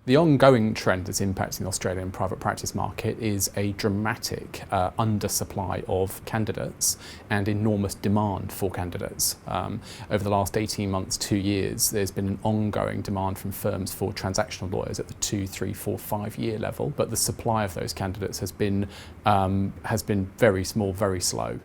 The ongoing trend that's impacting the Australian private practice market is a dramatic undersupply of candidates and enormous demand for candidates. Over the last 18 months, 2 years, there's been an ongoing demand from firms for transactional lawyers at the 2, 3, 4, 5-year level, but the supply of those candidates has been very small, very slow.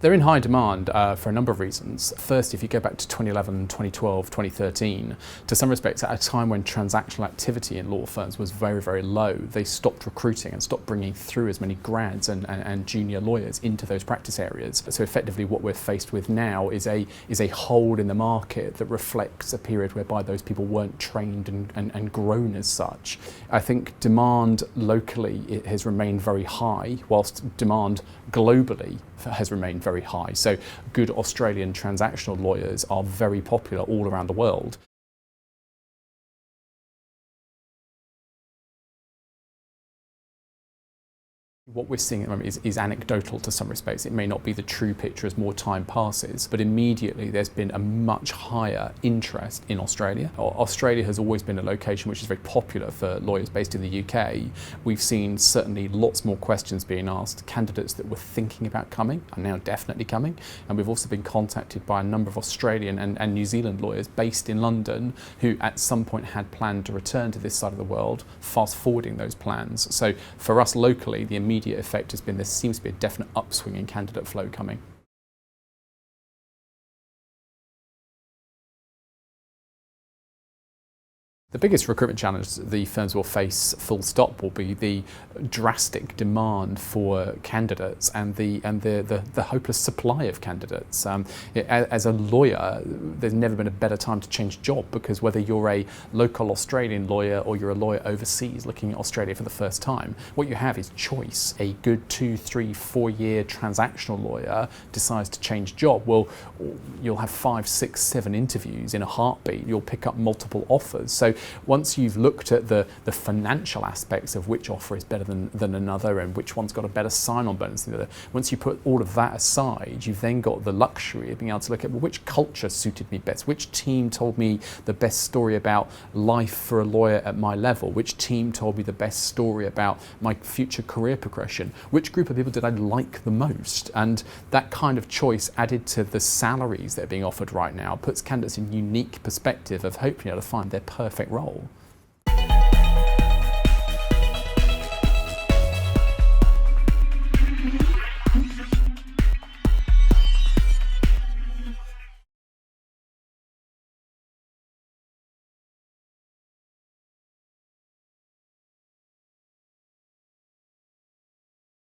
They're in high demand for a number of reasons. First, if you go back to 2011, 2012, 2013, to some respects at a time when transactional activity in law firms was very, very low, they stopped recruiting and stopped bringing through as many grads and junior lawyers into those practice areas. So effectively what we're faced with now is a hole in the market that reflects a period whereby those people weren't trained and grown as such. I think demand locally it has remained very high, whilst demand globally has remained very high. So good Australian transactional lawyers are very popular all around the world. What we're seeing at the moment is anecdotal to some respects. It may not be the true picture as more time passes, but immediately there's been a much higher interest in Australia. Australia has always been a location which is very popular for lawyers based in the UK. We've seen certainly lots more questions being asked. Candidates that were thinking about coming are now definitely coming, and we've also been contacted by a number of Australian and New Zealand lawyers based in London who at some point had planned to return to this side of the world, fast forwarding those plans. So for us locally, the immediate effect has been there seems to be a definite upswing in candidate flow coming. The biggest recruitment challenge the firms will face, full stop, will be the drastic demand for candidates and the hopeless supply of candidates. As a lawyer, there's never been a better time to change job, because whether you're a local Australian lawyer or you're a lawyer overseas looking at Australia for the first time, what you have is choice. A good 2, 3, 4-year transactional lawyer decides to change job, well, you'll have 5, 6, 7 interviews in a heartbeat. You'll pick up multiple offers. So once you've looked at the financial aspects of which offer is better than another and which one's got a better sign-on bonus than the other, once you put all of that aside, you've then got the luxury of being able to look at, well, which culture suited me best, which team told me the best story about life for a lawyer at my level, which team told me the best story about my future career progression, which group of people did I like the most. And that kind of choice added to the salaries that are being offered right now puts candidates in unique perspective of hopefully able to find their perfect role.